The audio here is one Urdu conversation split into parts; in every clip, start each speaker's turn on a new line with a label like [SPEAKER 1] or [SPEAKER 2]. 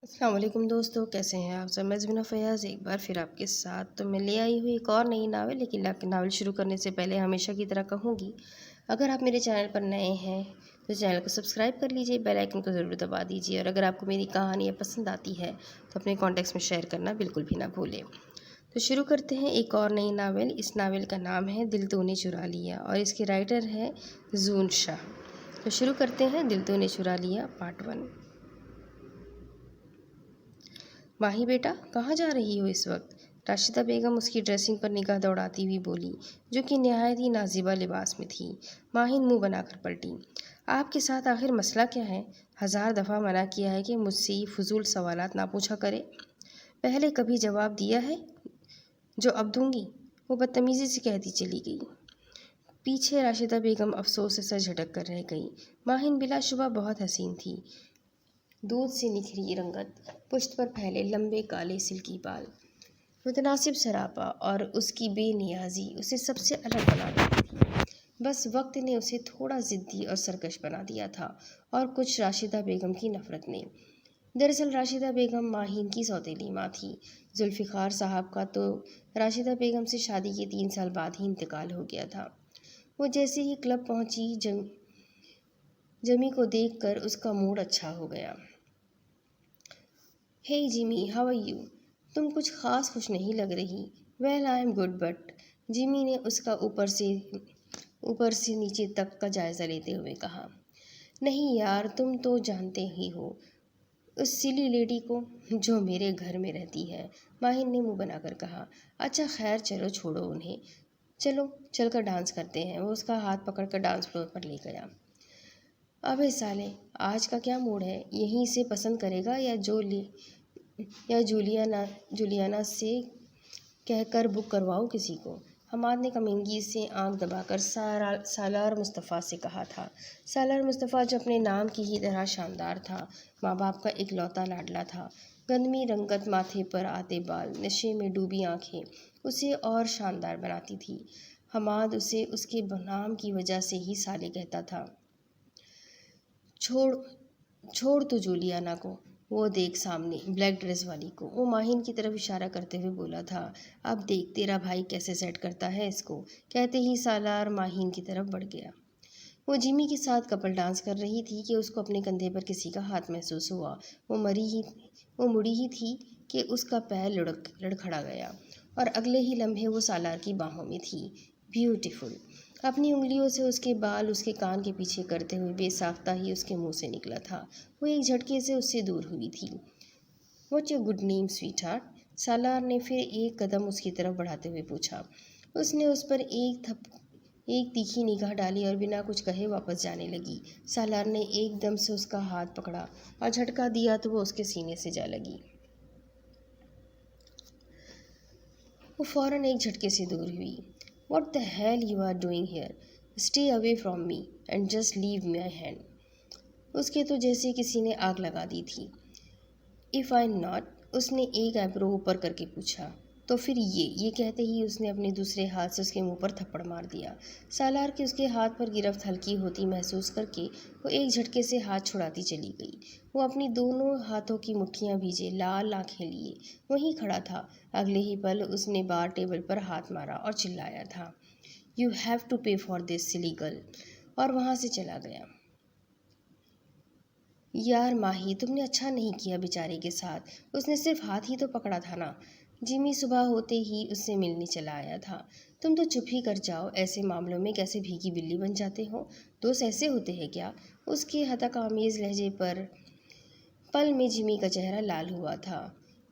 [SPEAKER 1] السلام علیکم دوستو، کیسے ہیں آپ سب؟ میں زبینہ فیاض ایک بار پھر آپ کے ساتھ تو میں لے آئی ہوئی ایک اور نئی ناول. لیکن ناول شروع کرنے سے پہلے ہمیشہ کی طرح کہوں گی، اگر آپ میرے چینل پر نئے ہیں تو چینل کو سبسکرائب کر لیجئے، بیل آئیکن کو ضرور دبا دیجئے، اور اگر آپ کو میری کہانیاں پسند آتی ہے تو اپنے کانٹیکٹس میں شیئر کرنا بالکل بھی نہ بھولیں. تو شروع کرتے ہیں ایک اور نئی ناول. اس ناول کا نام ہے دل تو نے چرا لیا اور اس کے رائٹر ہے زون شاہ. تو شروع کرتے ہیں دل تو نے چرا لیا پارٹ 1. ماہی بیٹا، کہاں جا رہی ہو اس وقت؟ راشدہ بیگم اس کی ڈریسنگ پر نگاہ دوڑاتی ہوئی بولی، جو کہ نہایت ہی نازیبا لباس میں تھی. ماہین منہ بنا کر پلٹی. آپ کے ساتھ آخر مسئلہ کیا ہے؟ 1000 دفعہ منع کیا ہے کہ مجھ سے یہ فضول سوالات نہ پوچھا کرے. پہلے کبھی جواب دیا ہے جو اب دوں گی؟ وہ بدتمیزی سے کہتی چلی گئی. پیچھے راشدہ بیگم افسوس سے سر جھٹک کر رہ گئی. ماہین بلا شبہ بہت حسین تھی. دودھ سے نکھری رنگت، پشت پر پھیلے لمبے کالے سلکی بال، متناسب سراپا اور اس کی بے نیازی اسے سب سے الگ بنا دیتی تھی. بس وقت نے اسے تھوڑا ضدی اور سرکش بنا دیا تھا، اور کچھ راشدہ بیگم کی نفرت نے. دراصل راشدہ بیگم ماہین کی سوتیلی ماں تھی. ذوالفقار صاحب کا تو راشدہ بیگم سے شادی کے 3 سال بعد ہی انتقال ہو گیا تھا. وہ جیسے ہی کلب پہنچی، جمی کو دیکھ کر اس کا موڈ اچھا ہو گیا. "Hey Jimmy, how are you?" "تم کچھ خاص خوش نہیں لگ رہی." "Well, I am good, but..." Jamie نے اس کا اوپر سے نیچے تک کا جائزہ لیتے ہوئے کہا. "نہیں یار، تم تو جانتے ہی ہو اس سلی لیڈی کو جو میرے گھر میں رہتی ہے." ماہین نے منہ بنا کر کہا. "اچھا خیر، چلو چھوڑو انہیں. چلو چل کر ڈانس کرتے ہیں." وہ اس کا ہاتھ پکڑ کر ڈانس فلور پر لے گیا. "ابے سالے، آج کا کیا موڈ ہے؟ یہیں سے پسند کرے گا یا جولیانا سے کہہ کر بک کرواؤ کسی کو؟" حماد نے کمینگی سے آنکھ دبا کر سالار مصطفیٰ سے کہا تھا. سالار مصطفیٰ جو اپنے نام کی ہی طرح شاندار تھا، ماں باپ کا اکلوتا لاڈلا تھا. گندمی رنگت، ماتھے پر آتے بال، نشے میں ڈوبی آنکھیں اسے اور شاندار بناتی تھی. حماد اسے اس کے نام کی وجہ سے ہی سالے کہتا تھا. چھوڑ تو جولیانا کو، وہ دیکھ سامنے بلیک ڈریس والی کو." وہ ماہین کی طرف اشارہ کرتے ہوئے بولا تھا. "اب دیکھ تیرا بھائی کیسے سیٹ کرتا ہے اس کو." کہتے ہی سالار ماہین کی طرف بڑھ گیا. وہ جیمی کے ساتھ کپل ڈانس کر رہی تھی کہ اس کو اپنے کندھے پر کسی کا ہاتھ محسوس ہوا. وہ مڑی ہی تھی کہ اس کا پیر لڑکھڑا گیا، اور اگلے ہی لمحے وہ سالار کی باہوں میں تھی. بیوٹیفل. اپنی انگلیوں سے اس کے بال اس کے کان کے پیچھے کرتے ہوئے بے ساختہ ہی اس کے منہ سے نکلا تھا. وہ ایک جھٹکے سے اس سے دور ہوئی تھی. "What's your good name, sweetheart?" سالار نے پھر ایک قدم اس کی طرف بڑھاتے ہوئے پوچھا. اس نے اس پر ایک تیکھی نگاہ ڈالی اور بنا کچھ کہے واپس جانے لگی. سالار نے ایک دم سے اس کا ہاتھ پکڑا اور جھٹکا دیا تو وہ اس کے سینے سے جا لگی. وہ فوراً ایک جھٹکے سے دور ہوئی. "What the hell you are doing here? Stay away from me and just leave my hand." اس کے تو جیسے کسی نے آگ لگا دی تھی. "If I'm not..." اس نے ایک ایبرو اوپر کر کے پوچھا. "تو پھر یہ کہتے ہی اس نے اپنے دوسرے ہاتھ سے اس کے منہ پر تھپڑ مار دیا. سالار کی اس کے ہاتھ پر گرفت ہلکی ہوتی محسوس کر کے وہ ایک جھٹکے سے ہاتھ چھڑاتی چلی گئی. وہ اپنی دونوں ہاتھوں کی مٹھیاں بھیجے لال آنکھیں لیے وہیں کھڑا تھا. اگلے ہی پل اس نے بار ٹیبل پر ہاتھ مارا اور چلایا تھا. "You have to pay for this, silly girl." اور وہاں سے چلا گیا. "یار ماہی، تم نے اچھا نہیں کیا بیچارے کے ساتھ. اس نے صرف ہاتھ ہی تو پکڑا تھا نا." جیمی صبح ہوتے ہی اس سے ملنے چلا آیا تھا. "تم تو چپ ہی کر جاؤ. ایسے معاملوں میں کیسے بھیگی بلی بن جاتے ہو؟ دوست ایسے ہوتے ہیں کیا؟" اس کے حدق آمیز لہجے پر پل میں جیمی کا چہرہ لال ہوا تھا.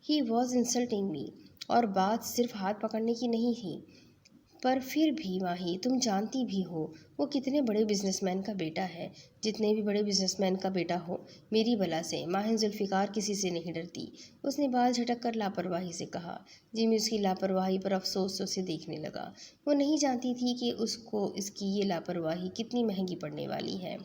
[SPEAKER 1] "He was insulting me." اور بات صرف ہاتھ پکڑنے کی نہیں تھی. "پر پھر بھی ماہی، تم جانتی بھی ہو وہ کتنے بڑے بزنس مین کا بیٹا ہے." "جتنے بھی بڑے بزنس مین کا بیٹا ہو، میری بلا سے." ماہین ذوالفقار کسی سے نہیں ڈرتی. اس نے بال جھٹک کر لاپرواہی سے کہا. جیمی اس کی لاپرواہی پر افسوس سے اسے دیکھنے لگا. وہ نہیں جانتی تھی کہ اس کو اس کی یہ لاپرواہی کتنی مہنگی پڑنے والی ہے.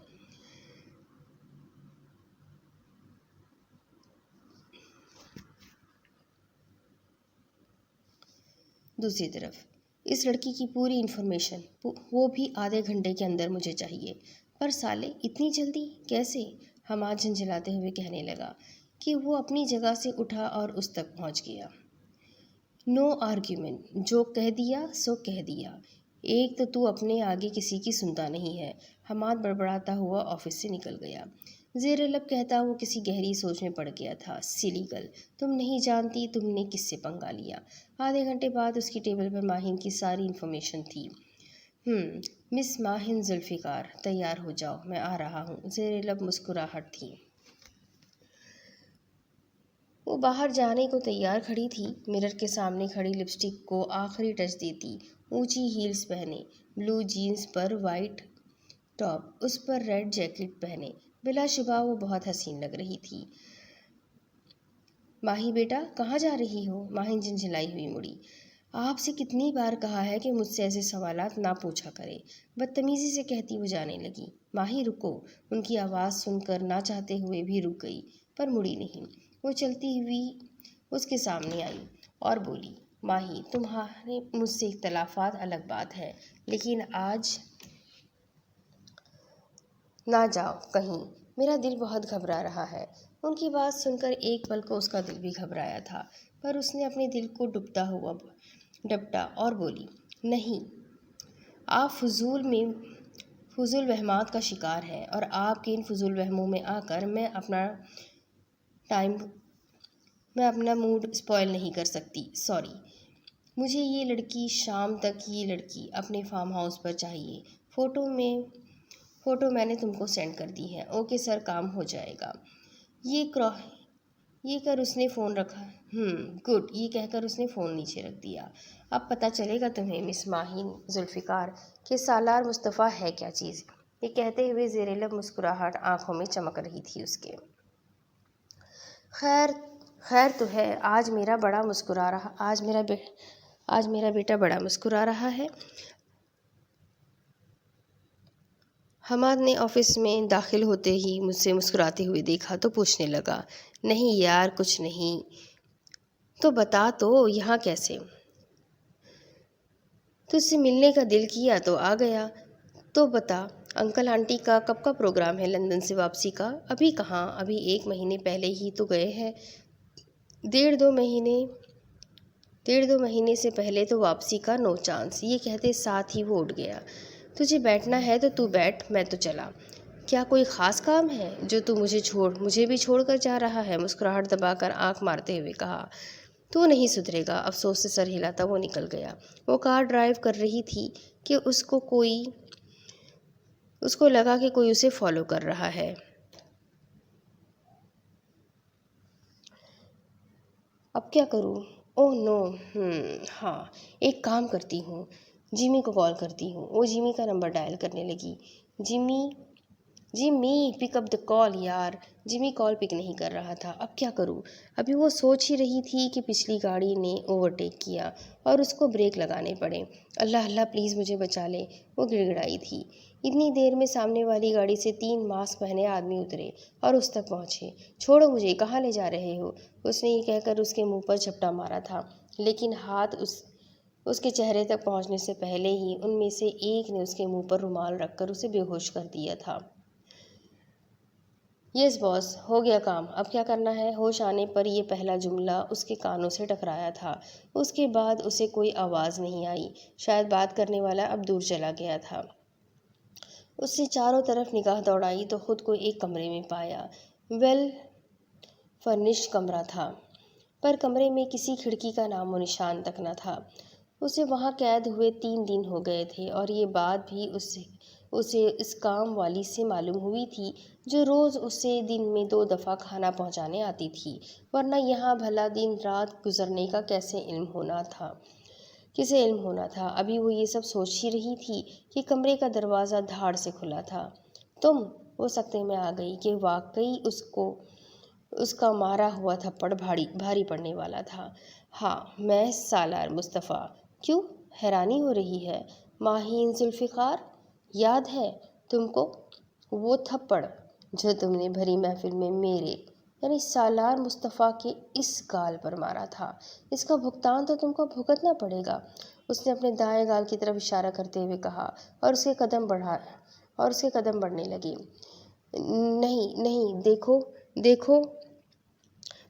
[SPEAKER 1] دوسری طرف اس لڑکی کی پوری انفارمیشن، وہ بھی آدھے گھنٹے کے اندر مجھے چاہیے. "پر سالے، اتنی جلدی کیسے؟" حماد جھنجھلاتے ہوئے کہنے لگا. کہ وہ اپنی جگہ سے اٹھا اور اس تک پہنچ گیا۔ نو آرگیومنٹ، جو کہہ دیا سو کہہ دیا۔ ایک تو اپنے آگے کسی کی سنتا نہیں ہے۔ حماد بڑبڑاتا ہوا آفس سے نکل گیا۔ زیر لب کہتا وہ کسی گہری سوچ میں پڑ گیا تھا۔ سلی گرل، تم نہیں جانتی تم نے کس سے پنگا لیا۔ آدھے گھنٹے بعد اس کی ٹیبل پر ماہین کی ساری انفارمیشن تھی۔ مس ماہین ذوالفقار، تیار ہو جاؤ، میں آ رہا ہوں۔ زیر لب مسکراہٹ تھی۔ وہ باہر جانے کو تیار کھڑی تھی، مرر کے سامنے کھڑی لپسٹک کو آخری ٹچ دیتی، اونچی ہیلز پہنے، بلو جینز پر وائٹ ٹاپ، اس پر ریڈ جیکٹ پہنے، بلا شبہ وہ بہت حسین لگ رہی تھی۔ ماہی بیٹا، کہاں جا رہی ہو؟ ماہین جھنجھلائی ہوئی مڑی۔ آپ سے کتنی بار کہا ہے کہ مجھ سے ایسے سوالات نہ پوچھا کرے، بدتمیزی سے کہتی وہ جانے لگی۔ ماہی رکو، ان کی آواز سن کر نہ چاہتے ہوئے بھی رک گئی، پر مڑی نہیں۔ وہ چلتی ہوئی اس کے سامنے آئی اور بولی، ماہی، تمہارے مجھ سے اختلافات الگ بات ہے، لیکن آج نہ جاؤ کہیں، میرا دل بہت گھبرا رہا ہے۔ ان کی بات سن کر ایک پل کو اس کا دل بھی گھبرایا تھا، پر اس نے اپنے دل کو ڈپٹا اور بولی، نہیں، آپ فضول وہمات کا شکار ہیں، اور آپ کے ان فضول وہموں میں آ کر میں اپنا موڈ اسپوائل نہیں کر سکتی۔ سوری، مجھے یہ لڑکی شام تک یہ لڑکی اپنے فارم ہاؤس پر چاہیے۔ فوٹو میں نے تم کو سینڈ کر دی ہے۔ اوکے سر، کام ہو جائے گا۔ یہ کر اس نے فون رکھا۔ گڈ، یہ کہہ کر اس نے فون نیچے رکھ دیا۔ اب پتہ چلے گا تمہیں مس ماہین ذوالفقار کہ سالار مصطفیٰ ہے کیا چیز۔ یہ کہتے ہوئے زیر لب مسکراہٹ آنکھوں میں چمک رہی تھی اس کے۔ خیر تو ہے، آج میرا بیٹا بڑا مسکرا رہا ہے۔ حماد نے آفس میں داخل ہوتے ہی مجھ سے مسکراتے ہوئے دیکھا تو پوچھنے لگا، نہیں یار کچھ نہیں، تو بتا تو یہاں کیسے؟ تجھ سے ملنے کا دل کیا تو آ گیا۔ تو بتا، انکل آنٹی کا کب کا پروگرام ہے لندن سے واپسی کا؟ ابھی کہاں، ابھی 1 مہینے پہلے ہی تو گئے ہیں۔ 1.5 مہینے سے پہلے تو واپسی کا نو چانس۔ یہ کہتے ساتھ ہی وہ اٹھ گیا۔ تجھے بیٹھنا ہے تو بیٹھ، میں تو چلا۔ کیا کوئی خاص کام ہے جو تو مجھے بھی چھوڑ کر جا رہا ہے؟ مسکراہٹ دبا کر آنکھ مارتے ہوئے کہا۔ تو نہیں سدھرے گا، افسوس سے سر ہلاتا وہ نکل گیا۔ وہ کار ڈرائیو کر رہی تھی کہ اس کو لگا کہ کوئی اسے فالو کر رہا ہے۔ اب کیا کروں؟ اوہ نو، ہاں، ایک کام کرتی ہوں، جمی کو کال کرتی ہوں۔ وہ جمی کا نمبر ڈائل کرنے لگی۔ جمی پک اپ دا کال یار۔ جمی کال پک نہیں کر رہا تھا۔ اب کیا کروں؟ ابھی وہ سوچ ہی رہی تھی کہ پچھلی گاڑی نے اوورٹیک کیا اور اس کو بریک لگانے پڑے۔ اللہ اللہ پلیز مجھے بچا لے، وہ گڑ گڑائی تھی۔ اتنی دیر میں سامنے والی گاڑی سے 3 ماسک پہنے آدمی اترے اور اس تک پہنچے۔ چھوڑو مجھے، کہاں لے جا رہے ہو؟ اس نے یہ کہہ کر اس کے منہ پر جھپٹا مارا تھا، لیکن ہاتھ اس کے چہرے تک پہنچنے سے پہلے ہی ان میں سے ایک نے اس کے منہ پر رومال رکھ کر اسے بے ہوش کر دیا تھا۔ یس باس، ہو گیا کام، اب کیا کرنا ہے؟ ہوش آنے پر یہ پہلا جملہ اس کے کانوں سے ٹکرایا تھا۔ اس کے بعد اسے کوئی آواز نہیں آئی، شاید بات کرنے والا اب دور چلا گیا تھا۔ اس نے چاروں طرف نگاہ دوڑائی تو خود کو ایک کمرے میں پایا۔ ویل فرنشڈ کمرہ تھا، پر کمرے میں کسی کھڑکی کا نام و نشان تک نہ تھا۔ اسے وہاں قید ہوئے 3 دن ہو گئے تھے، اور یہ بات بھی اسے اس کام والی سے معلوم ہوئی تھی جو روز اسے دن میں 2 دفعہ کھانا پہنچانے آتی تھی، ورنہ یہاں بھلا دن رات گزرنے کا کسے علم ہونا تھا۔ ابھی وہ یہ سب سوچ ہی رہی تھی کہ کمرے کا دروازہ دھاڑ سے کھلا تھا۔ تم؟ وہ سکتے میں آ گئی کہ واقعی اس کا مارا ہوا تھپڑ بھاری پڑنے والا تھا۔ ہاں، میں سالار مصطفیٰ۔ کیوں حیرانی ہو رہی ہے؟ ماہین ذوالفقار، یاد ہے تم کو وہ تھپڑ جو تم نے بھری محفل میں میرے یعنی سالار مصطفیٰ کے اس گال پر مارا تھا؟ اس کا بھگتان تو تم کو بھگتنا پڑے گا۔ اس نے اپنے دائیں گال کی طرف اشارہ کرتے ہوئے کہا، اور اس کے قدم بڑھنے لگے۔ نہیں، دیکھو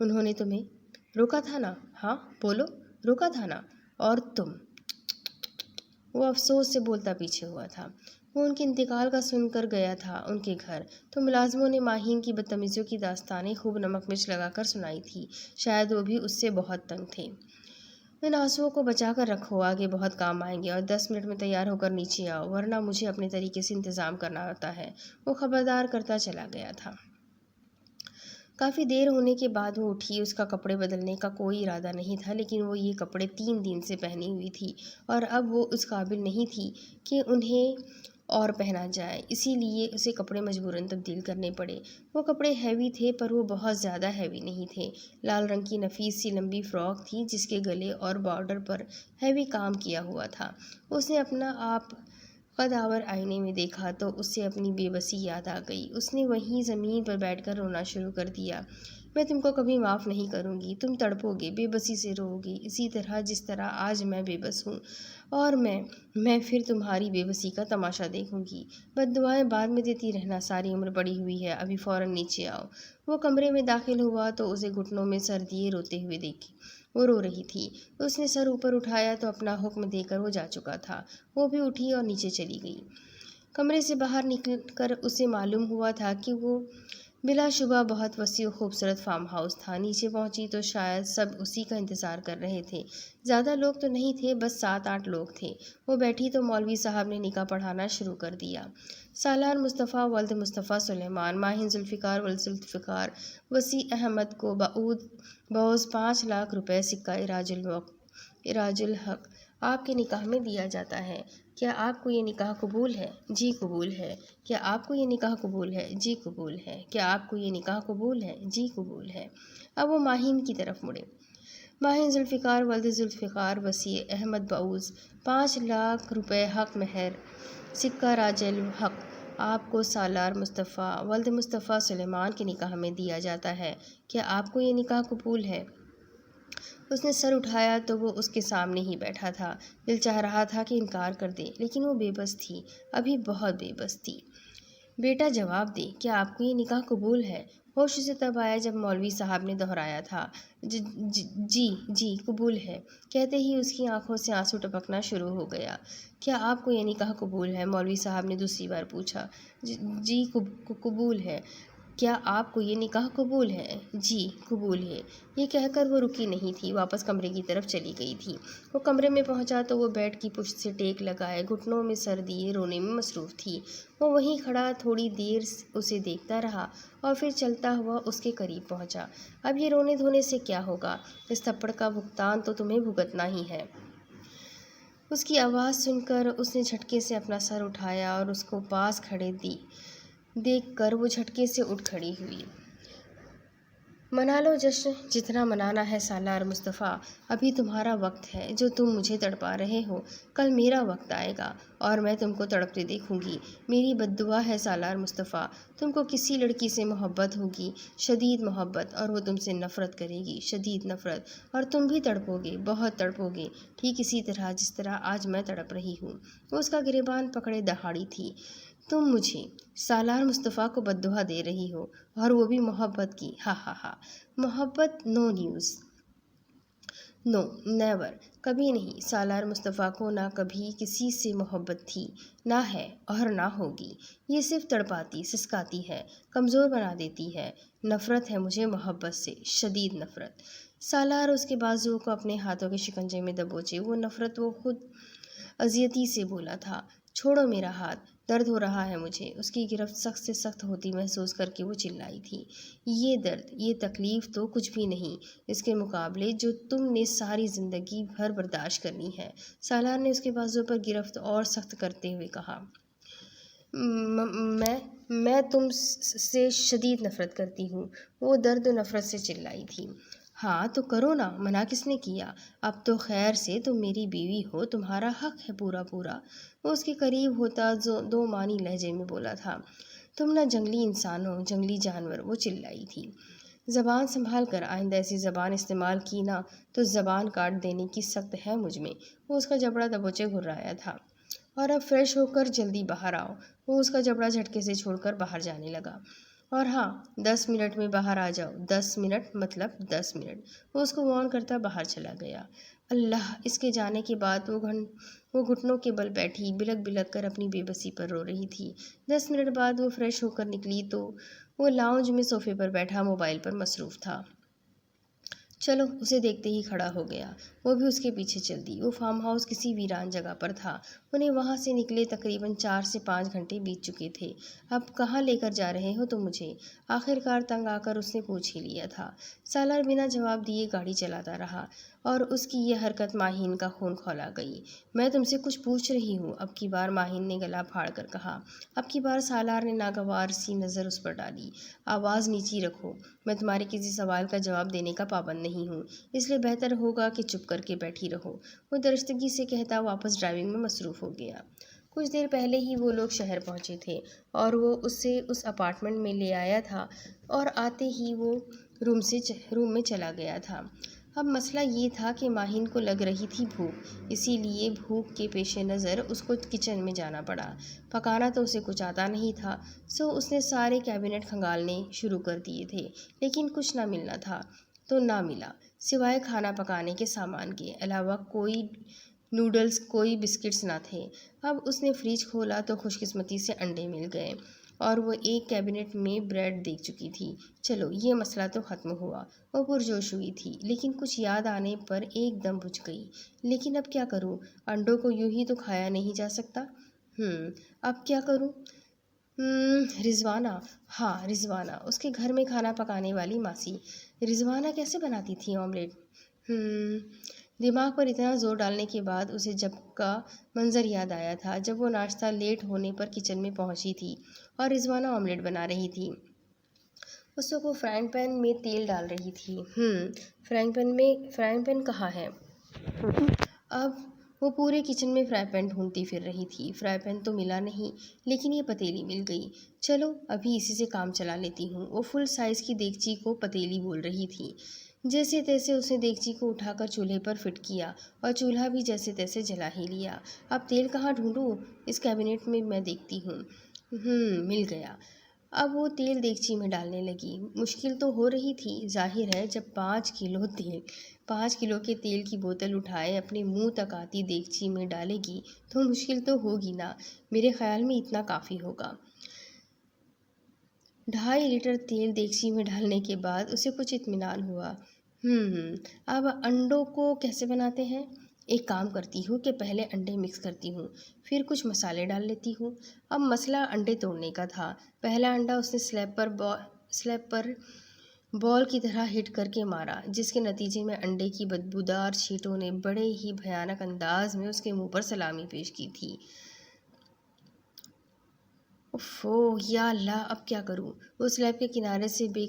[SPEAKER 1] انہوں نے تمہیں روکا تھا نا؟ ہاں بولو، روکا تھا نا؟ اور تم؟ وہ افسوس سے بولتا پیچھے ہوا تھا۔ وہ ان کے انتقال کا سن کر گیا تھا ان کے گھر، تو ملازموں نے ماہین کی بدتمیزیوں کی داستانیں خوب نمک مرچ لگا کر سنائی تھی۔ شاید وہ بھی اس سے بہت تنگ تھے۔ ان آنسوؤں کو بچا کر رکھو، آگے بہت کام آئیں گے، اور 10 منٹ میں تیار ہو کر نیچے آؤ، ورنہ مجھے اپنے طریقے سے انتظام کرنا ہوتا ہے۔ وہ خبردار کرتا چلا گیا تھا۔ کافی دیر ہونے کے بعد وہ اٹھی۔ اس کا کپڑے بدلنے کا کوئی ارادہ نہیں تھا، لیکن وہ یہ کپڑے 3 دن سے پہنی ہوئی تھی اور اب وہ اس قابل نہیں تھی کہ انہیں اور پہنا جائے، اسی لیے اسے کپڑے مجبوراً تبدیل کرنے پڑے۔ وہ کپڑے ہیوی تھے، پر وہ بہت زیادہ ہیوی نہیں تھے۔ لال رنگ کی نفیس سی لمبی فراک تھی جس کے گلے اور بارڈر پر ہیوی کام کیا ہوا تھا۔ اس نے اپنا آپ قد آور آئینے میں دیکھا تو اسے اپنی بے بسی یاد آ گئی۔ اس نے وہیں زمین پر بیٹھ کر رونا شروع کر دیا۔ میں تم کو کبھی معاف نہیں کروں گی، تم تڑپو گے، بے بسی سے رو گے، اسی طرح جس طرح آج میں بے بس ہوں، اور میں پھر تمہاری بے بسی کا تماشا دیکھوں گی۔ بد دعائیں بعد میں دیتی رہنا، ساری عمر پڑی ہوئی ہے، ابھی فوراً نیچے آؤ۔ وہ کمرے میں داخل ہوا تو اسے گھٹنوں میں سر دیے روتے ہوئے دیکھی۔ وہ رو رہی تھی۔ اس نے سر اوپر اٹھایا تو اپنا حکم دے کر وہ جا چکا تھا۔ وہ بھی اٹھی اور نیچے چلی گئی۔ کمرے سے باہر نکل کر اسے معلوم ہوا تھا کہ وہ بلا شبہ بہت وسیع و خوبصورت فارم ہاؤس تھا۔ نیچے پہنچی تو شاید سب اسی کا انتظار کر رہے تھے۔ زیادہ لوگ تو نہیں تھے، بس 7-8 لوگ تھے۔ وہ بیٹھی تو مولوی صاحب نے نکاح پڑھانا شروع کر دیا۔ سالار مصطفیٰ ولد مصطفیٰ سلیمان، ماہین ذوالفقار ولد ذوالفقار، وسیع احمد کو بعوض 5 لاکھ روپے سکہ اراج الحق آپ کے نکاح میں دیا جاتا ہے۔ کیا آپ کو یہ نکاح قبول ہے؟ جی قبول ہے۔ کیا آپ کو یہ نکاح قبول ہے؟ جی قبول ہے۔ کیا آپ کو یہ نکاح قبول ہے؟ جی قبول ہے۔ اب وہ ماہین کی طرف مڑے۔ ماہین ذوالفقار ولد ذوالفقار، وسیع احمد، بعوض 5 لاکھ روپے حق مہر سکہ راج الحق آپ کو سالار مصطفیٰ ولد مصطفیٰ سلیمان کے نکاح میں دیا جاتا ہے۔ کیا آپ کو یہ نکاح قبول ہے؟ اس نے سر اٹھایا تو وہ اس کے سامنے ہی بیٹھا تھا۔ دل چاہ رہا تھا کہ انکار کر دے، لیکن وہ بے بس تھی، ابھی بہت بے بس تھی۔ بیٹا جواب دے، کیا آپ کو یہ نکاح قبول ہے؟ ہوش اسے تب آیا جب مولوی صاحب نے دہرایا تھا، جی قبول ہے۔ کہتے ہی اس کی آنکھوں سے آنسو ٹپکنا شروع ہو گیا۔ کیا آپ کو یہ نکاح قبول ہے؟ مولوی صاحب نے دوسری بار پوچھا۔ جی قبول ہے۔ کیا آپ کو یہ نکاح قبول ہے؟ جی قبول ہے۔ یہ کہہ کر وہ رکی نہیں تھی، واپس کمرے کی طرف چلی گئی تھی۔ وہ کمرے میں پہنچا تو وہ بیڈ کی پشت سے ٹیک لگائے گھٹنوں میں سر دیے رونے میں مصروف تھی۔ وہ وہیں کھڑا تھوڑی دیر اسے دیکھتا رہا اور پھر چلتا ہوا اس کے قریب پہنچا۔ اب یہ رونے دھونے سے کیا ہوگا؟ اس تھپڑ کا بھگتان تو تمہیں بھگتنا ہی ہے۔ اس کی آواز سن کر اس نے جھٹکے سے اپنا سر اٹھایا اور اس کو پاس کھڑے دیکھ کر وہ جھٹکے سے اٹھ کھڑی ہوئی۔ منا لو جشن جتنا منانا ہے سالار مصطفیٰ، ابھی تمہارا وقت ہے۔ جو تم مجھے تڑپا رہے ہو، کل میرا وقت آئے گا اور میں تم کو تڑپتے دیکھوں گی۔ میری بد دعا ہے سالار مصطفیٰ، تم کو کسی لڑکی سے محبت ہوگی، شدید محبت، اور وہ تم سے نفرت کرے گی، شدید نفرت، اور تم بھی تڑپو گے، بہت تڑپو گے، ٹھیک اسی طرح جس طرح آج میں تڑپ رہی ہوں۔ وہ اس کا گریبان پکڑے دہاڑی تھی۔ تم مجھے سالار مصطفیٰ کو بد دعا دے رہی ہو، اور وہ بھی محبت کی، ہا ہا ہا۔ محبت نو نیوز، نو نیور، کبھی نہیں۔ سالار مصطفیٰ کو نہ کبھی کسی سے محبت تھی، نہ ہے اور نہ ہوگی۔ یہ صرف تڑپاتی، سسکاتی ہے، کمزور بنا دیتی ہے۔ نفرت ہے مجھے محبت سے، شدید نفرت۔ سالار اس کے بازوؤں کو اپنے ہاتھوں کے شکنجے میں دبوچے وہ نفرت وہ خود اذیتی سے بولا تھا، چھوڑو میرا ہاتھ، درد ہو رہا ہے مجھے۔ اس کی گرفت سخت سے سخت ہوتی محسوس کر کے وہ چلائی تھی، یہ درد، یہ تکلیف تو کچھ بھی نہیں اس کے مقابلے جو تم نے ساری زندگی بھر برداشت کرنی ہے۔ سالار نے اس کے بازو پر گرفت اور سخت کرتے ہوئے کہا، میں تم سے شدید نفرت کرتی ہوں۔ وہ درد و نفرت سے چلائی تھی۔ ہاں تو کرو نا، منع کس نے کیا؟ اب تو خیر سے تم میری بیوی ہو، تمہارا حق ہے پورا پورا۔ وہ اس کے قریب ہوتا دو معنی لہجے میں بولا تھا، تم نہ جنگلی انسان ہو، جنگلی جانور۔ وہ چلائی تھی، زبان سنبھال کر، آئندہ ایسی زبان استعمال کی نا تو زبان کاٹ دینے کی سخت ہے مجھ میں۔ وہ اس کا جبڑا دبوچے گھرایا تھا، اور اب فریش ہو کر جلدی باہر آؤ۔ وہ اس کا جبڑا جھٹکے سے چھوڑ کر باہر جانے لگا۔ اور ہاں 10 منٹ میں باہر آ جاؤ، 10 منٹ مطلب 10 منٹ۔ وہ اس کو وارن کرتا باہر چلا گیا۔ اللہ، اس کے جانے کے بعد وہ گھٹنوں کے بل بیٹھی بلک بلک کر اپنی بے بسی پر رو رہی تھی۔ 10 منٹ بعد وہ فریش ہو کر نکلی تو وہ لاؤنج میں صوفے پر بیٹھا موبائل پر مصروف تھا۔ چلو، اسے دیکھتے ہی کھڑا ہو گیا۔ وہ بھی اس کے پیچھے چل دی۔ وہ فارم ہاؤس کسی ویران جگہ پر تھا۔ انہیں وہاں سے نکلے تقریباً 4 سے 5 گھنٹے بیت چکے تھے۔ اب کہاں لے کر جا رہے ہو تم مجھے؟ آخرکار تنگ آ کر اس نے پوچھ ہی لیا تھا۔ سالار بنا جواب دیے گاڑی چلاتا رہا اور اس کی یہ حرکت ماہین کا خون کھولا گئی۔ میں تم سے کچھ پوچھ رہی ہوں، اب کی بار ماہین نے گلا پھاڑ کر کہا۔ اب کی بار سالار نے ناگوار سی نظر اس پر ڈالی۔ آواز نیچی رکھو، میں تمہارے کسی سوال کا جواب دینے کا پابند نہیں ہوں، اس لیے بہتر ہوگا کہ چپ کر کے بیٹھی رہو۔ وہ درستگی سے کہتا واپس ڈرائیونگ میں مصروف ہو گیا۔ کچھ دیر پہلے ہی وہ لوگ شہر پہنچے تھے اور وہ اسے اس اپارٹمنٹ میں لے آیا تھا اور آتے ہی وہ روم میں چلا گیا تھا۔ اب مسئلہ یہ تھا کہ ماہین کو لگ رہی تھی بھوک، اسی لیے بھوک کے پیش نظر اس کو کچن میں جانا پڑا۔ پکانا تو اسے کچھ آتا نہیں تھا، سو اس نے سارے کیبنٹ کھنگالنے شروع کر دیے تھے، لیکن کچھ نہ ملنا تھا تو نہ ملا، سوائے کھانا پکانے کے سامان کے علاوہ کوئی نوڈلز، کوئی بسکٹس نہ تھے۔ اب اس نے فریج کھولا تو خوش قسمتی سے انڈے مل گئے اور وہ ایک کیبنٹ میں بریڈ دیکھ چکی تھی۔ چلو، یہ مسئلہ تو ختم ہوا۔ وہ پرجوش ہوئی تھی، لیکن کچھ یاد آنے پر ایک دم بجھ گئی۔ لیکن اب کیا کروں؟ انڈوں کو یوں ہی تو کھایا نہیں جا سکتا۔ اب کیا کروں؟ رضوانہ، ہاں رضوانہ، اس کے گھر میں کھانا پکانے والی ماسی۔ رضوانہ کیسے بناتی تھی آملیٹ؟ دماغ پر اتنا زور ڈالنے کے بعد اسے جب کا منظر یاد آیا تھا جب وہ ناشتہ لیٹ ہونے پر کچن میں پہنچی تھی اور رضوانہ آملیٹ بنا رہی تھی۔ اس کو فرائنگ پین میں تیل ڈال رہی تھی۔ فرائنگ پین کہاں ہے؟ اب وہ پورے کچن میں فرائی پین ڈھونڈتی پھر رہی تھی۔ فرائی پین تو ملا نہیں، لیکن یہ پتیلی مل گئی۔ چلو، ابھی اسی سے کام چلا لیتی ہوں۔ وہ فل سائز کی دیگچی کو پتیلی بول رہی تھی۔ جیسے تیسے اس نے دیگچی کو اٹھا کر چولہے پر فٹ کیا اور چولہا بھی جیسے تیسے جلا ہی لیا۔ اب تیل کہاں ڈھونڈوں؟ اس کیبنٹ میں دیکھتی ہوں۔ مل گیا۔ اب وہ تیل دیگچی میں ڈالنے لگی۔ مشکل تو ہو رہی تھی، ظاہر ہے جب 5 کلو کے تیل کی بوتل اٹھائے اپنے منہ تک آتی دیگچی میں ڈالے گی تو مشکل تو ہوگی نا۔ میرے خیال میں اتنا کافی ہوگا۔ 2.5 لیٹر تیل دیگچی میں ڈالنے کے بعد اسے کچھ اطمینان ہوا۔ اب انڈوں کو کیسے بناتے ہیں؟ ایک کام کرتی ہوں کہ پہلے انڈے مکس کرتی ہوں، پھر کچھ مسالے ڈال لیتی ہوں۔ اب مسئلہ انڈے توڑنے کا تھا۔ پہلا انڈا اس نے سلیب پر بال کی طرح ہٹ کر کے مارا، جس کے نتیجے میں انڈے کی بدبودار چھینٹوں نے بڑے ہی بھیانک انداز میں اس کے منہ پر سلامی پیش کی تھی۔ اوفو، یا اللہ، اب کیا کروں؟ وہ سلیب کے کنارے سے بے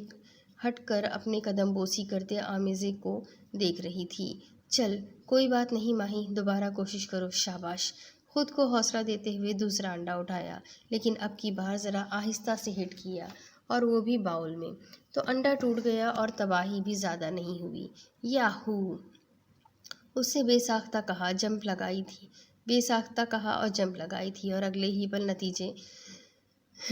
[SPEAKER 1] ہٹ کر اپنے قدم بوسی کرتے آمیزے کو دیکھ رہی تھی۔ چل، کوئی بات نہیں ماہی، دوبارہ کوشش کرو، شاباش۔ خود کو حوصلہ دیتے ہوئے دوسرا انڈا اٹھایا، لیکن اب کی بار ذرا آہستہ سے ہٹ کیا، اور وہ بھی باؤل میں، تو انڈا ٹوٹ گیا اور تباہی بھی زیادہ نہیں ہوئی۔ یاہو! اس سے بے ساختہ کہا اور جمپ لگائی تھی اور اگلے ہی پل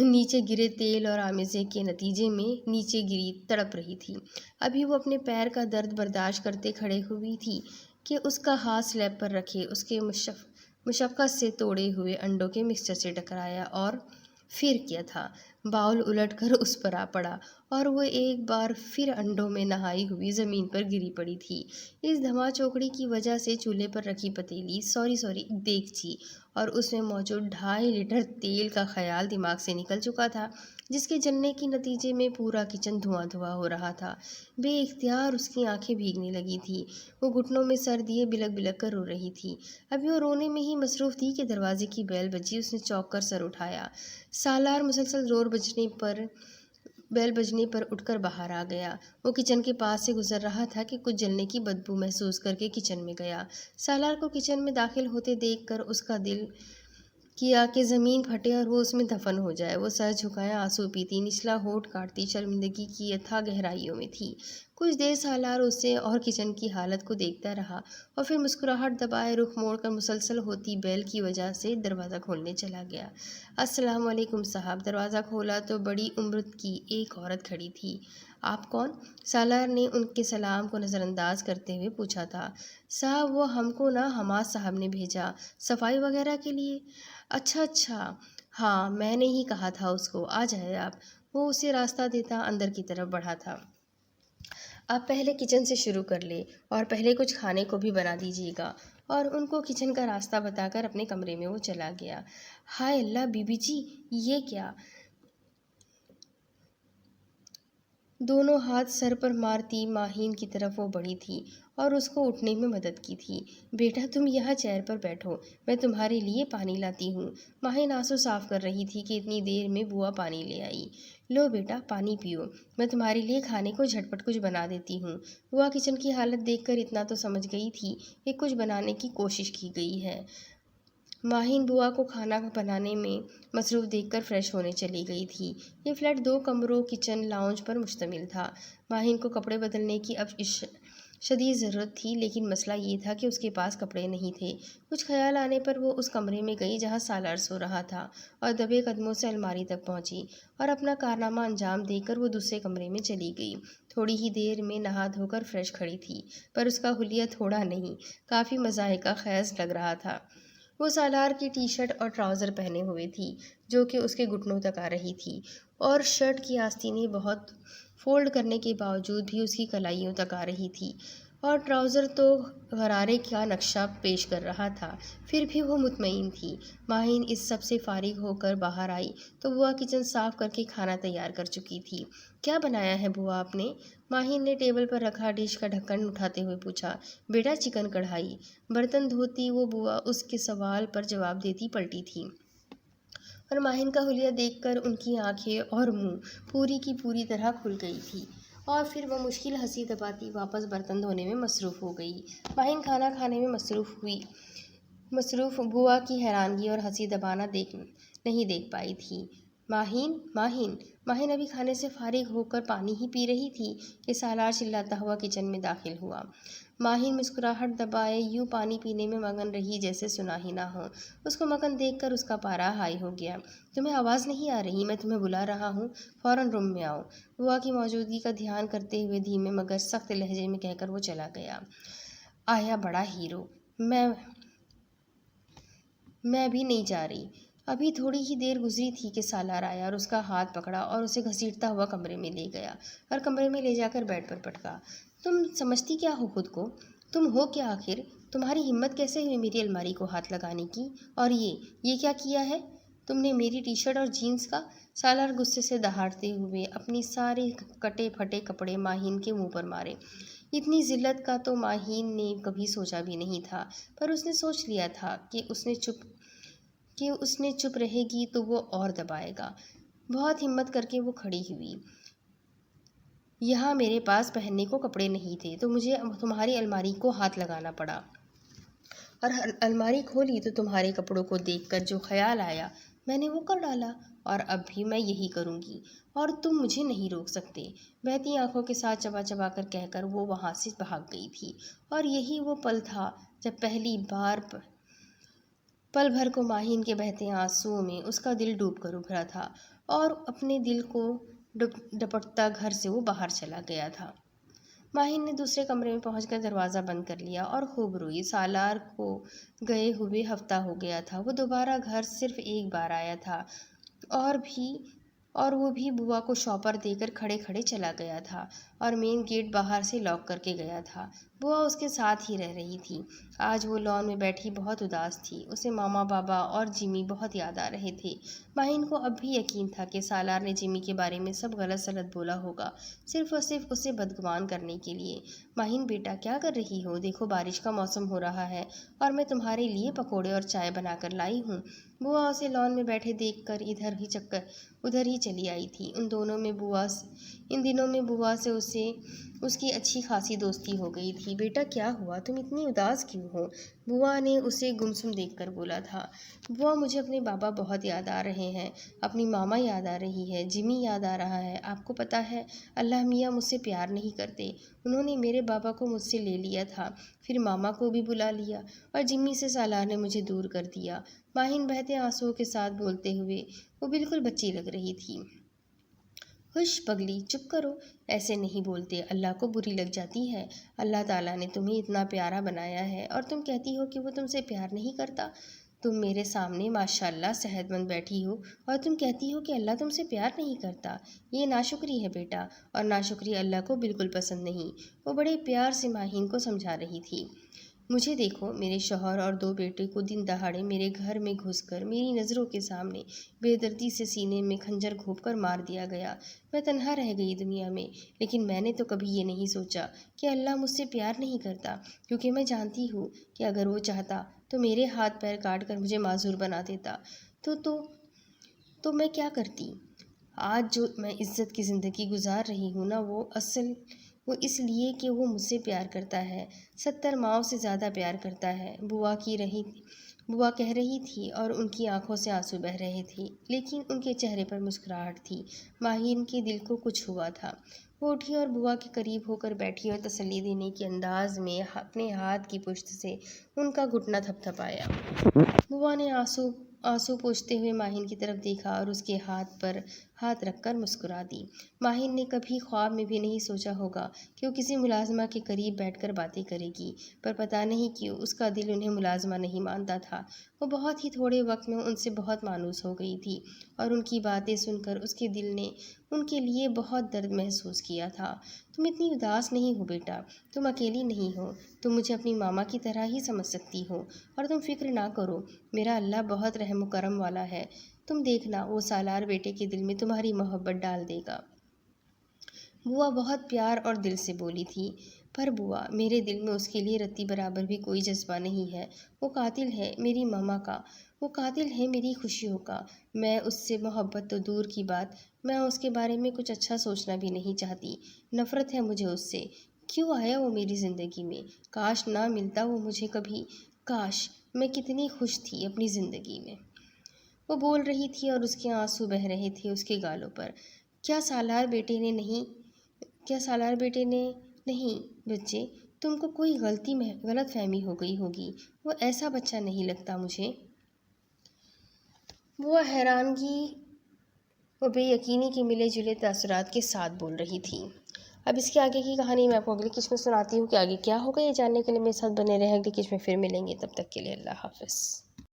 [SPEAKER 1] نیچے گرے تیل اور آمیزے کے نتیجے میں نیچے گری تڑپ رہی تھی۔ ابھی وہ اپنے پیر کا درد برداشت کرتے کھڑے ہوئی تھی کہ اس کا ہاتھ سلیب پر رکھے اس کے مشقت سے توڑے ہوئے انڈوں کے مکسچر سے ٹکرایا اور پھر کیا تھا، باؤل الٹ کر اس پر آ پڑا اور وہ ایک بار پھر انڈوں میں نہائی ہوئی زمین پر گری پڑی تھی۔ اس دھما چوکڑی کی وجہ سے چولہے پر رکھی پتیلی دیگچی اور اس میں موجود 2.5 لیٹر تیل کا خیال دماغ سے نکل چکا تھا، جس کے جلنے کے نتیجے میں پورا کچن دھواں دھواں ہو رہا تھا۔ بے اختیار اس کی آنکھیں بھیگنے لگی تھیں۔ وہ گھٹنوں میں سر دیے بلک بلک کر رو رہی تھی۔ ابھی وہ رونے میں ہی مصروف تھی کہ دروازے کی بیل بجی۔ اس نے چونک کر سر اٹھایا۔ سالار مسلسل بیل بجنے پر اٹھ کر باہر آ گیا۔ وہ کچن کے پاس سے گزر رہا تھا کہ کچھ جلنے کی بدبو محسوس کر کے کچن میں گیا۔ سالار کو کچن میں داخل ہوتے دیکھ کر اس کا دل کیا کہ زمین پھٹے اور وہ اس میں دفن ہو جائے۔ وہ سر جھکائے آنسو پیتی، نچلا ہونٹ کاٹتی شرمندگی کی اتھاہ گہرائیوں میں تھی۔ کچھ دیر سالار اسے اور کچن کی حالت کو دیکھتا رہا اور پھر مسکراہٹ دبائے رخ موڑ کر مسلسل ہوتی بیل کی وجہ سے دروازہ کھولنے چلا گیا۔ السلام علیکم صاحب۔ دروازہ کھولا تو بڑی عمر کی ایک عورت کھڑی تھی۔ آپ کون؟ سالار نے ان کے سلام کو نظر انداز کرتے ہوئے پوچھا تھا۔ صاحب وہ ہم کو نا حماد صاحب نے بھیجا، صفائی وغیرہ کے لیے۔ اچھا، ہاں میں نے ہی کہا تھا اس کو، آ جائے آپ۔ وہ اسے راستہ دیتا اندر کی طرف بڑھا تھا۔ آپ پہلے کچن سے شروع کر لیں اور پہلے کچھ کھانے کو بھی بنا دیجیے گا۔ اور ان کو کچن کا راستہ بتا کر اپنے کمرے میں وہ چلا گیا۔ ہائے اللہ بی بی جی، یہ کیا؟ دونوں ہاتھ سر پر مارتی ماہین کی طرف وہ بڑھی تھی اور اس کو اٹھنے میں مدد کی تھی۔ بیٹا تم یہاں چیئر پر بیٹھو، میں تمہارے لیے پانی لاتی ہوں۔ ماہین آنسو صاف کر رہی تھی کہ اتنی دیر میں بوا پانی لے آئی۔ لو بیٹا پانی پیو، میں تمہارے لیے کھانے کو جھٹپٹ کچھ بنا دیتی ہوں۔ بوا کچن کی حالت دیکھ کر اتنا تو سمجھ گئی تھی کہ کچھ بنانے کی کوشش کی گئی ہے۔ ماہین بوا کو کھانا بنانے میں مصروف دیکھ کر فریش ہونے چلی گئی تھی۔ یہ فلیٹ 2 کمروں، کچن، لاؤنج پر مشتمل تھا۔ ماہین کو کپڑے بدلنے کی اب شدید ضرورت تھی، لیکن مسئلہ یہ تھا کہ اس کے پاس کپڑے نہیں تھے۔ کچھ خیال آنے پر وہ اس کمرے میں گئی جہاں سالار سو رہا تھا اور دبے قدموں سے الماری تک پہنچی اور اپنا کارنامہ انجام دے کر وہ دوسرے کمرے میں چلی گئی۔ تھوڑی ہی دیر میں نہا دھو کر فریش کھڑی تھی، پر اس کا حلیہ تھوڑا نہیں، کافی مضحکہ خیز لگ رہا تھا۔ وہ سالار کی ٹی شرٹ اور ٹراؤزر پہنے ہوئے تھی جو کہ اس کے گھٹنوں تک آ رہی تھی، اور شرٹ کی آستینیں بہت فولڈ کرنے کے باوجود بھی اس کی کلائیوں تک آ رہی تھی، اور ٹراؤزر تو غرارے کا نقشہ پیش کر رہا تھا۔ پھر بھی وہ مطمئن تھی۔ ماہین اس سب سے فارغ ہو کر باہر آئی تو بوا کچن صاف کر کے کھانا تیار کر چکی تھی۔ کیا بنایا ہے بوا آپ نے؟ ماہین نے ٹیبل پر رکھا ڈش کا ڈھکن اٹھاتے ہوئے پوچھا۔ بیٹا چکن کڑھائی۔ برتن دھوتی وہ بوا اس کے سوال پر جواب دیتی پلٹی تھی، اور ماہین کا حلیہ دیکھ کر ان کی آنکھیں اور منہ پوری کی پوری طرح کھل گئی تھی، اور پھر وہ مشکل ہنسی دباتی واپس برتن دھونے میں مصروف ہو گئی۔ ماہین کھانا کھانے میں مصروف بوا کی حیرانگی اور ہنسی دبانا نہیں دیکھ پائی تھی۔ ماہین ابھی کھانے سے فارغ ہو کر پانی ہی پی رہی تھی کہ سالار چلاتا ہوا کچن میں داخل ہوا۔ ماہین مسکراہٹ دبائے یوں پانی پینے میں مگن رہی جیسے سنا ہی نہ ہو۔ اس کو مگن دیکھ کر اس کا پارا ہائی ہو گیا۔ تمہیں آواز نہیں آ رہی؟ میں تمہیں بلا رہا ہوں، فوراً روم میں آؤ۔ بوا کی موجودگی کا دھیان کرتے ہوئے دھیمے مگر سخت لہجے میں کہہ کر وہ چلا گیا۔ آیا بڑا ہیرو، میں بھی نہیں جا رہی۔ ابھی تھوڑی ہی دیر گزری تھی کہ سالار آیا اور اس کا ہاتھ پکڑا اور اسے گھسیٹتا ہوا کمرے میں لے گیا اور کمرے میں لے جا کر بیڈ پر پٹکا۔ تم سمجھتی کیا ہو خود کو؟ تم ہو کیا آخر؟ تمہاری ہمت کیسے ہوئی میری الماری کو ہاتھ لگانے کی؟ اور یہ کیا کیا ہے تم نے میری ٹی شرٹ اور جینس کا؟ سالار غصے سے دہاڑتے ہوئے اپنی سارے کٹے پھٹے کپڑے ماہین کے منہ پر مارے۔ اتنی ذلت کا تو ماہین نے کبھی سوچا بھی نہیں تھا، پر اس نے سوچ لیا تھا کہ اس نے چپ رہے گی تو وہ اور دبائے گا۔ بہت ہمت کر کے وہ کھڑی ہوئی۔ یہاں میرے پاس پہننے کو کپڑے نہیں تھے تو مجھے تمہاری الماری کو ہاتھ لگانا پڑا، اور الماری کھولی تو تمہارے کپڑوں کو دیکھ کر جو خیال آیا میں نے وہ کر ڈالا، اور اب بھی میں یہی کروں گی، اور تم مجھے نہیں روک سکتے۔ بہتی آنکھوں کے ساتھ چبا چبا کر کہہ کر وہ وہاں سے بھاگ گئی تھی، اور یہی وہ پل تھا جب پہلی بار پل بھر کو ماہین کے بہتے آنسوؤں میں اس کا دل ڈوب کر ابھرا تھا، اور اپنے دل کو ڈپٹتا گھر سے وہ باہر چلا گیا تھا۔ ماہین نے دوسرے کمرے میں پہنچ کر دروازہ بند کر لیا اور خوب روئی۔ سالار کو گئے ہوئے ہفتہ ہو گیا تھا۔ وہ دوبارہ گھر صرف ایک بار آیا تھا، اور وہ بھی بوا کو شاپر دے کر کھڑے کھڑے چلا گیا تھا، اور مین گیٹ باہر سے لاک کر کے گیا تھا۔ بوا اس کے ساتھ ہی رہ رہی تھی۔ آج وہ لان میں بیٹھی بہت اداس تھی۔ اسے ماما، بابا اور جمی بہت یاد آ رہے تھے۔ ماہین کو اب بھی یقین تھا کہ سالار نے جمی کے بارے میں سب غلط سلط بولا ہوگا، صرف اور صرف اسے بدگمان کرنے کے لیے۔ ماہین بیٹا کیا کر رہی ہو؟ دیکھو بارش کا موسم ہو رہا ہے اور میں تمہارے لیے پکوڑے اور چائے بنا کر لائی ہوں۔ بوا اسے لان میں بیٹھے دیکھ کر ادھر ہی چلی آئی تھی۔ ان دنوں میں بوا سے اسے اس کی اچھی خاصی دوستی ہو گئی تھی۔ بیٹا کیا ہوا، تم اتنی اداس کیوں ہو؟ بوا نے اسے گمسم دیکھ کر بولا تھا۔ بوا مجھے اپنے بابا بہت یاد آ رہے ہیں، اپنی ماما یاد آ رہی ہے، جمی یاد آ رہا ہے۔ آپ کو پتہ ہے اللہ میاں مجھ سے پیار نہیں کرتے، انہوں نے میرے بابا کو مجھ سے لے لیا تھا، پھر ماما کو بھی بلا لیا اور جمی سے سالار نے مجھے دور کر دیا۔ ماہین بہتے آنسوؤں کے ساتھ بولتے ہوئے، وہ بالکل بچی لگ رہی تھی۔ خوش پگلی، چپ کرو، ایسے نہیں بولتے، اللہ کو بری لگ جاتی ہے۔ اللہ تعالیٰ نے تمہیں اتنا پیارا بنایا ہے اور تم کہتی ہو کہ وہ تم سے پیار نہیں کرتا۔ تم میرے سامنے ماشاءاللہ صحت مند بیٹھی ہو اور تم کہتی ہو کہ اللہ تم سے پیار نہیں کرتا۔ یہ ناشکری ہے بیٹا، اور ناشکری اللہ کو بالکل پسند نہیں۔ وہ بڑے پیار سے ماہین کو سمجھا رہی تھی۔ مجھے دیکھو، میرے شوہر اور 2 بیٹے کو دن دہاڑے میرے گھر میں گھس کر میری نظروں کے سامنے بے دردی سے سینے میں خنجر گھونپ کر مار دیا گیا۔ میں تنہا رہ گئی دنیا میں، لیکن میں نے تو کبھی یہ نہیں سوچا کہ اللہ مجھ سے پیار نہیں کرتا، کیونکہ میں جانتی ہوں کہ اگر وہ چاہتا تو میرے ہاتھ پیر کاٹ کر مجھے معذور بنا دیتا۔ تو میں کیا کرتی؟ آج جو میں عزت کی زندگی گزار رہی ہوں نا، وہ اس لیے کہ وہ مجھ سے پیار کرتا ہے، 70 ماؤں سے زیادہ پیار کرتا ہے۔ بوا کہہ رہی تھی اور ان کی آنکھوں سے آنسو بہہ رہے تھے، لیکن ان کے چہرے پر مسکراہٹ تھی۔ ماہین کے دل کو کچھ ہوا تھا۔ وہ اٹھی اور بوا کے قریب ہو کر بیٹھی اور تسلی دینے کے انداز میں اپنے ہاتھ کی پشت سے ان کا گھٹنا تھپ تھپایا۔ بوا نے آنسو پوچھتے ہوئے ماہین کی طرف دیکھا اور اس کے ہاتھ پر ہاتھ رکھ کر مسکرا دی۔ ماہین نے کبھی خواب میں بھی نہیں سوچا ہوگا کہ وہ کسی ملازمہ کے قریب بیٹھ کر باتیں کرے گی، پر پتہ نہیں کیوں اس کا دل انہیں ملازمہ نہیں مانتا تھا۔ وہ بہت ہی تھوڑے وقت میں ان سے بہت مانوس ہو گئی تھی اور ان کی باتیں سن کر اس کے دل نے ان کے لیے بہت درد محسوس کیا تھا۔ تم اتنی اداس نہیں ہو بیٹا، تم اکیلی نہیں ہو، تم مجھے اپنی ماما کی طرح ہی سمجھ سکتی ہو، اور تم فکر نہ کرو، میرا اللہ بہت رحم و کرم والا ہے، تم دیکھنا وہ سالار بیٹے کے دل میں تمہاری محبت ڈال دے گا۔ بوا بہت پیار اور دل سے بولی تھی، پر بوا، میرے دل میں اس کے لیے رتی برابر بھی کوئی جذبہ نہیں ہے۔ وہ قاتل ہے میری ماما کا، وہ قاتل ہے میری خوشیوں کا۔ میں اس سے محبت تو دور کی بات، میں اس کے بارے میں کچھ اچھا سوچنا بھی نہیں چاہتی۔ نفرت ہے مجھے اس سے۔ کیوں آیا وہ میری زندگی میں؟ کاش نہ ملتا وہ مجھے کبھی، کاش، میں کتنی خوش تھی اپنی زندگی میں۔ وہ بول رہی تھی اور اس کے آنسو بہہ رہے تھے اس کے گالوں پر۔ کیا سالار بیٹے نے نہیں بچے، تم کو کوئی غلط فہمی ہو گئی ہوگی، وہ ایسا بچہ نہیں لگتا مجھے۔ وہ حیرانگی و بے یقینی کے ملے جلے تاثرات کے ساتھ بول رہی تھی۔ اب اس کے آگے کی کہانی میں آپ کو اگلی قسط میں سناتی ہوں کہ آگے کیا ہوگا، یہ جاننے کے لیے میرے ساتھ بنے رہیں۔ اگلی قسط میں پھر ملیں گے، تب تک کے لیے اللہ حافظ۔